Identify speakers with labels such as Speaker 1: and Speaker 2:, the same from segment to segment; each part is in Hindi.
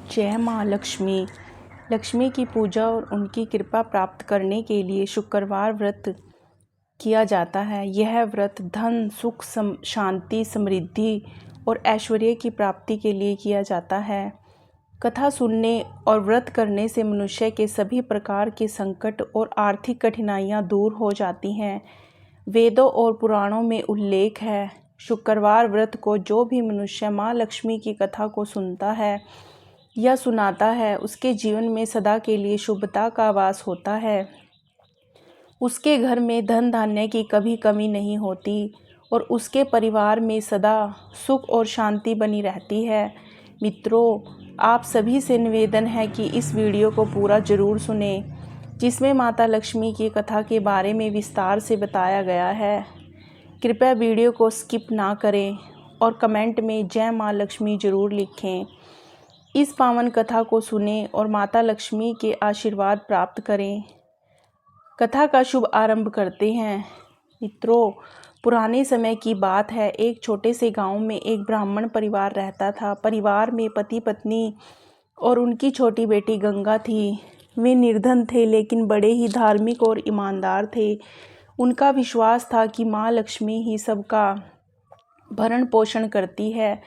Speaker 1: जय माँ लक्ष्मी। लक्ष्मी की पूजा और उनकी कृपा प्राप्त करने के लिए शुक्रवार व्रत किया जाता है। यह व्रत धन, सुख, शांति, समृद्धि और ऐश्वर्य की प्राप्ति के लिए किया जाता है। कथा सुनने और व्रत करने से मनुष्य के सभी प्रकार के संकट और आर्थिक कठिनाइयाँ दूर हो जाती हैं। वेदों और पुराणों में उल्लेख है, शुक्रवार व्रत को जो भी मनुष्य माँ लक्ष्मी की कथा को सुनता है या सुनाता है, उसके जीवन में सदा के लिए शुभता का वास होता है। उसके घर में धन धान्य की कभी कमी नहीं होती और उसके परिवार में सदा सुख और शांति बनी रहती है। मित्रों, आप सभी से निवेदन है कि इस वीडियो को पूरा ज़रूर सुने, जिसमें माता लक्ष्मी की कथा के बारे में विस्तार से बताया गया है। कृपया वीडियो को स्किप ना करें और कमेंट में जय माँ लक्ष्मी ज़रूर लिखें। इस पावन कथा को सुनें और माता लक्ष्मी के आशीर्वाद प्राप्त करें। कथा का शुभ आरंभ करते हैं। मित्रों, पुराने समय की बात है। एक छोटे से गांव में एक ब्राह्मण परिवार रहता था। परिवार में पति पत्नी और उनकी छोटी बेटी गंगा थी। वे निर्धन थे, लेकिन बड़े ही धार्मिक और ईमानदार थे। उनका विश्वास था कि माँ लक्ष्मी ही सबका भरण पोषण करती है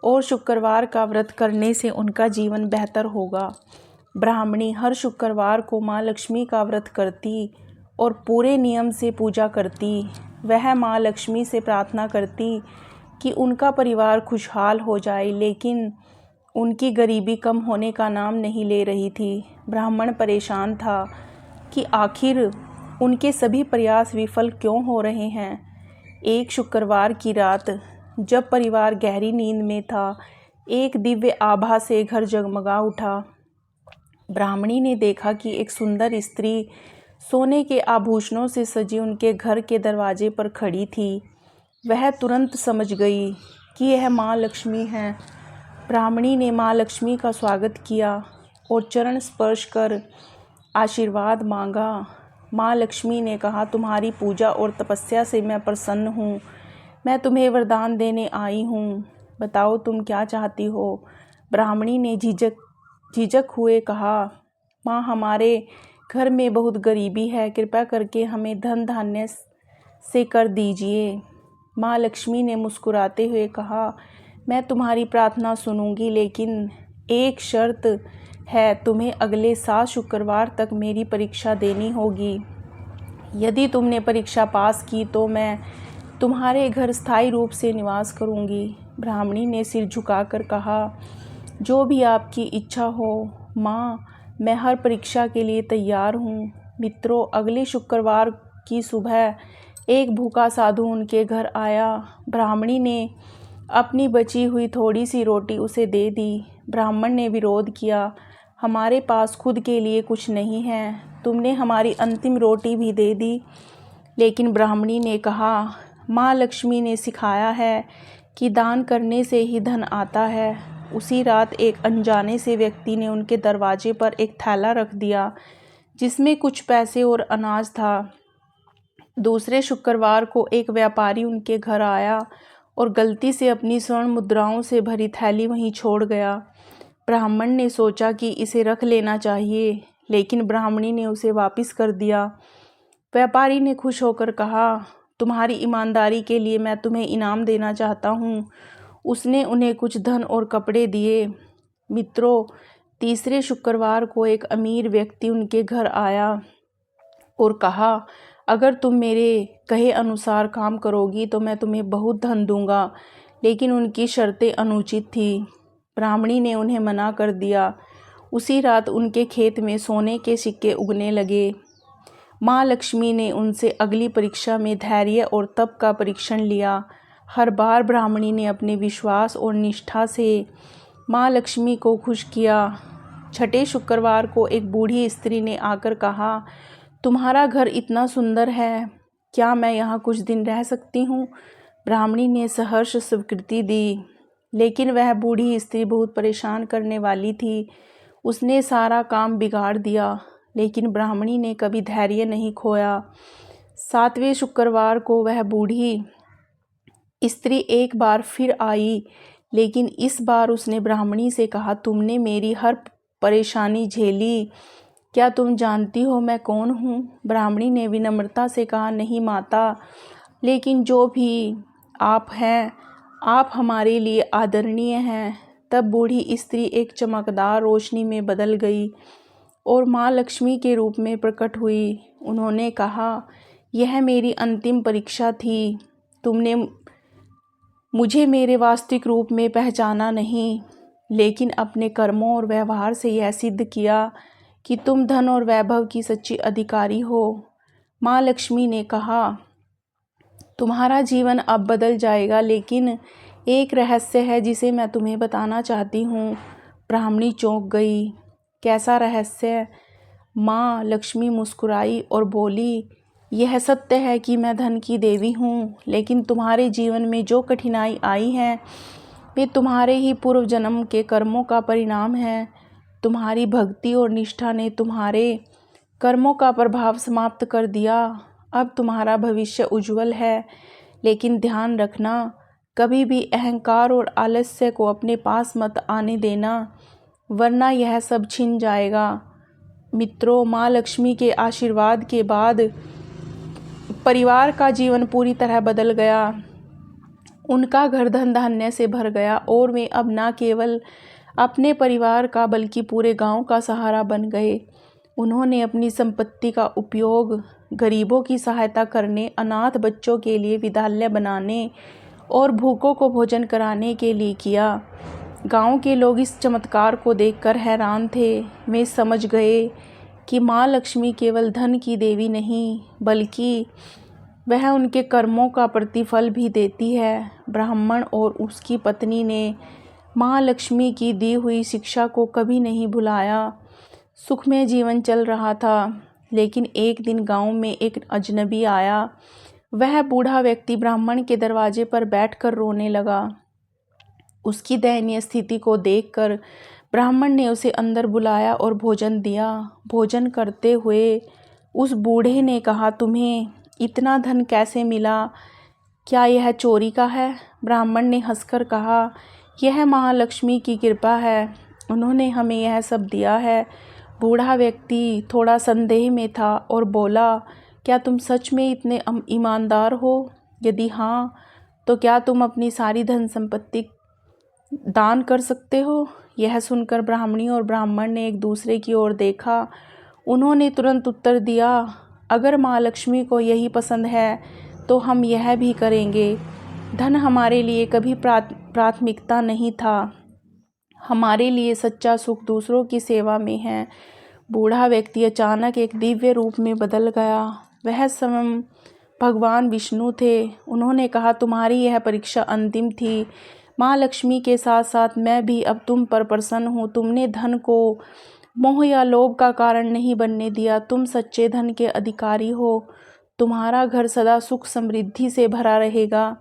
Speaker 1: और शुक्रवार का व्रत करने से उनका जीवन बेहतर होगा। ब्राह्मणी हर शुक्रवार को माँ लक्ष्मी का व्रत करती और पूरे नियम से पूजा करती। वह माँ लक्ष्मी से प्रार्थना करती कि उनका परिवार खुशहाल हो जाए, लेकिन उनकी गरीबी कम होने का नाम नहीं ले रही थी। ब्राह्मण परेशान था कि आखिर उनके सभी प्रयास विफल क्यों हो रहे हैं। एक शुक्रवार की रात, जब परिवार गहरी नींद में था, एक दिव्य आभा से घर जगमगा उठा। ब्राह्मणी ने देखा कि एक सुंदर स्त्री सोने के आभूषणों से सजी उनके घर के दरवाजे पर खड़ी थी। वह तुरंत समझ गई कि यह माँ लक्ष्मी है। ब्राह्मणी ने माँ लक्ष्मी का स्वागत किया और चरण स्पर्श कर आशीर्वाद मांगा। माँ लक्ष्मी ने कहा, तुम्हारी पूजा और तपस्या से मैं प्रसन्न हूँ। मैं तुम्हें वरदान देने आई हूँ। बताओ तुम क्या चाहती हो। ब्राह्मणी ने झिझक हुए कहा, माँ, हमारे घर में बहुत गरीबी है, कृपया करके हमें धन धान्य से कर दीजिए। माँ लक्ष्मी ने मुस्कुराते हुए कहा, मैं तुम्हारी प्रार्थना सुनूंगी, लेकिन एक शर्त है, तुम्हें अगले 7 शुक्रवार तक मेरी परीक्षा देनी होगी। यदि तुमने परीक्षा पास की तो मैं तुम्हारे घर स्थायी रूप से निवास करूंगी। ब्राह्मणी ने सिर झुकाकर कहा, जो भी आपकी इच्छा हो माँ, मैं हर परीक्षा के लिए तैयार हूँ। मित्रों, अगले शुक्रवार की सुबह एक भूखा साधु उनके घर आया। ब्राह्मणी ने अपनी बची हुई थोड़ी सी रोटी उसे दे दी। ब्राह्मण ने विरोध किया, हमारे पास खुद के लिए कुछ नहीं है, तुमने हमारी अंतिम रोटी भी दे दी। लेकिन ब्राह्मणी ने कहा, माँ लक्ष्मी ने सिखाया है कि दान करने से ही धन आता है। उसी रात एक अनजाने से व्यक्ति ने उनके दरवाजे पर एक थैला रख दिया, जिसमें कुछ पैसे और अनाज था। दूसरे शुक्रवार को एक व्यापारी उनके घर आया और गलती से अपनी स्वर्ण मुद्राओं से भरी थैली वहीं छोड़ गया। ब्राह्मण ने सोचा कि इसे रख लेना चाहिए, लेकिन ब्राह्मणी ने उसे वापस कर दिया। व्यापारी ने खुश होकर कहा, तुम्हारी ईमानदारी के लिए मैं तुम्हें इनाम देना चाहता हूँ। उसने उन्हें कुछ धन और कपड़े दिए। मित्रों, तीसरे शुक्रवार को एक अमीर व्यक्ति उनके घर आया और कहा, अगर तुम मेरे कहे अनुसार काम करोगी तो मैं तुम्हें बहुत धन दूंगा। लेकिन उनकी शर्तें अनुचित थी। ब्राह्मणी ने उन्हें मना कर दिया। उसी रात उनके खेत में सोने के सिक्के उगने लगे। माँ लक्ष्मी ने उनसे अगली परीक्षा में धैर्य और तप का परीक्षण लिया। हर बार ब्राह्मणी ने अपने विश्वास और निष्ठा से माँ लक्ष्मी को खुश किया। छठे शुक्रवार को एक बूढ़ी स्त्री ने आकर कहा, तुम्हारा घर इतना सुंदर है, क्या मैं यहाँ कुछ दिन रह सकती हूँ। ब्राह्मणी ने सहर्ष स्वीकृति दी, लेकिन वह बूढ़ी स्त्री बहुत परेशान करने वाली थी। उसने सारा काम बिगाड़ दिया, लेकिन ब्राह्मणी ने कभी धैर्य नहीं खोया। 7वें शुक्रवार को वह बूढ़ी स्त्री एक बार फिर आई, लेकिन इस बार उसने ब्राह्मणी से कहा, तुमने मेरी हर परेशानी झेली, क्या तुम जानती हो मैं कौन हूँ? ब्राह्मणी ने विनम्रता से कहा, नहीं माता, लेकिन जो भी आप हैं, आप हमारे लिए आदरणीय हैं। तब बूढ़ी स्त्री एक चमकदार रोशनी में बदल गई और माँ लक्ष्मी के रूप में प्रकट हुई। उन्होंने कहा, यह मेरी अंतिम परीक्षा थी। तुमने मुझे मेरे वास्तविक रूप में पहचाना नहीं, लेकिन अपने कर्मों और व्यवहार से यह सिद्ध किया कि तुम धन और वैभव की सच्ची अधिकारी हो। माँ लक्ष्मी ने कहा, तुम्हारा जीवन अब बदल जाएगा, लेकिन एक रहस्य है जिसे मैं तुम्हें बताना चाहती हूँ। ब्राह्मणी चौंक गई। कैसा रहस्य? माँ लक्ष्मी मुस्कुराई और बोली, यह सत्य है कि मैं धन की देवी हूँ, लेकिन तुम्हारे जीवन में जो कठिनाई आई है वे तुम्हारे ही पूर्व जन्म के कर्मों का परिणाम है। तुम्हारी भक्ति और निष्ठा ने तुम्हारे कर्मों का प्रभाव समाप्त कर दिया। अब तुम्हारा भविष्य उज्जवल है, लेकिन ध्यान रखना, कभी भी अहंकार और आलस्य को अपने पास मत आने देना, वरना यह सब छिन जाएगा। मित्रों, माँ लक्ष्मी के आशीर्वाद के बाद परिवार का जीवन पूरी तरह बदल गया। उनका घर धन धान्य से भर गया और वे अब न केवल अपने परिवार का बल्कि पूरे गांव का सहारा बन गए। उन्होंने अपनी संपत्ति का उपयोग गरीबों की सहायता करने, अनाथ बच्चों के लिए विद्यालय बनाने और भूखों को भोजन कराने के लिए किया। गांव के लोग इस चमत्कार को देखकर हैरान थे। वे समझ गए कि माँ लक्ष्मी केवल धन की देवी नहीं, बल्कि वह उनके कर्मों का प्रतिफल भी देती है। ब्राह्मण और उसकी पत्नी ने माँ लक्ष्मी की दी हुई शिक्षा को कभी नहीं भुलाया। सुखमय जीवन चल रहा था, लेकिन एक दिन गांव में एक अजनबी आया। वह बूढ़ा व्यक्ति ब्राह्मण के दरवाजे पर बैठकर रोने लगा। उसकी दयनीय स्थिति को देखकर ब्राह्मण ने उसे अंदर बुलाया और भोजन दिया। भोजन करते हुए उस बूढ़े ने कहा, तुम्हें इतना धन कैसे मिला? क्या यह चोरी का है? ब्राह्मण ने हंसकर कहा, यह महालक्ष्मी की कृपा है, उन्होंने हमें यह सब दिया है। बूढ़ा व्यक्ति थोड़ा संदेह में था और बोला, क्या तुम सच में इतने ईमानदार हो? यदि हाँ, तो क्या तुम अपनी सारी धन संपत्ति दान कर सकते हो? यह सुनकर ब्राह्मणी और ब्राह्मण ने एक दूसरे की ओर देखा। उन्होंने तुरंत उत्तर दिया, अगर माँ लक्ष्मी को यही पसंद है तो हम यह भी करेंगे। धन हमारे लिए कभी प्राथमिकता नहीं था। हमारे लिए सच्चा सुख दूसरों की सेवा में है। बूढ़ा व्यक्ति अचानक एक दिव्य रूप में बदल गया। वह स्वयं भगवान विष्णु थे। उन्होंने कहा, तुम्हारी यह परीक्षा अंतिम थी। माँ लक्ष्मी के साथ साथ मैं भी अब तुम पर प्रसन्न हूँ। तुमने धन को मोह या लोभ का कारण नहीं बनने दिया। तुम सच्चे धन के अधिकारी हो। तुम्हारा घर सदा सुख समृद्धि से भरा रहेगा।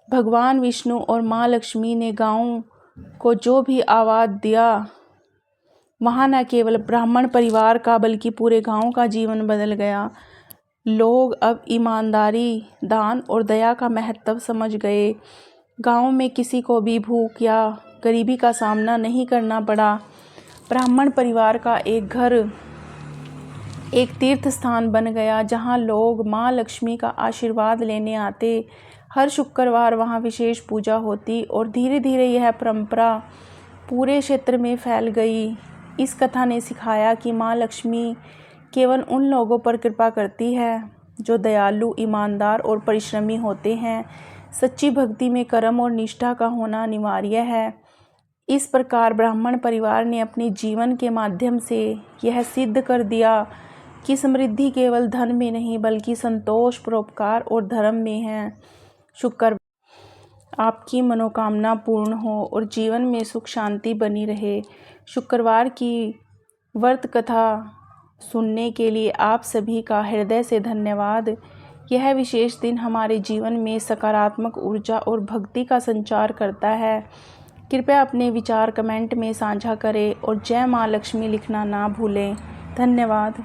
Speaker 1: भगवान विष्णु और माँ लक्ष्मी ने गांव को जो भी आवाज दिया, वहाँ न केवल ब्राह्मण परिवार का बल्कि पूरे गांव का जीवन बदल गया। लोग अब ईमानदारी, दान और दया का महत्व समझ गए। गांव में किसी को भी भूख या गरीबी का सामना नहीं करना पड़ा। ब्राह्मण परिवार का एक घर एक तीर्थ स्थान बन गया, जहां लोग माँ लक्ष्मी का आशीर्वाद लेने आते। हर शुक्रवार वहां विशेष पूजा होती और धीरे धीरे यह परंपरा पूरे क्षेत्र में फैल गई। इस कथा ने सिखाया कि माँ लक्ष्मी केवल उन लोगों पर कृपा करती है जो दयालु, ईमानदार और परिश्रमी होते हैं। सच्ची भक्ति में कर्म और निष्ठा का होना अनिवार्य है। इस प्रकार ब्राह्मण परिवार ने अपने जीवन के माध्यम से यह सिद्ध कर दिया कि समृद्धि केवल धन में नहीं बल्कि संतोष, परोपकार और धर्म में है। शुक्र आपकी मनोकामना पूर्ण हो और जीवन में सुख शांति बनी रहे। शुक्रवार की व्रत कथा सुनने के लिए आप सभी का हृदय से धन्यवाद। यह विशेष दिन हमारे जीवन में सकारात्मक ऊर्जा और भक्ति का संचार करता है। कृपया अपने विचार कमेंट में साझा करें और जय माँ लक्ष्मी लिखना ना भूलें। धन्यवाद।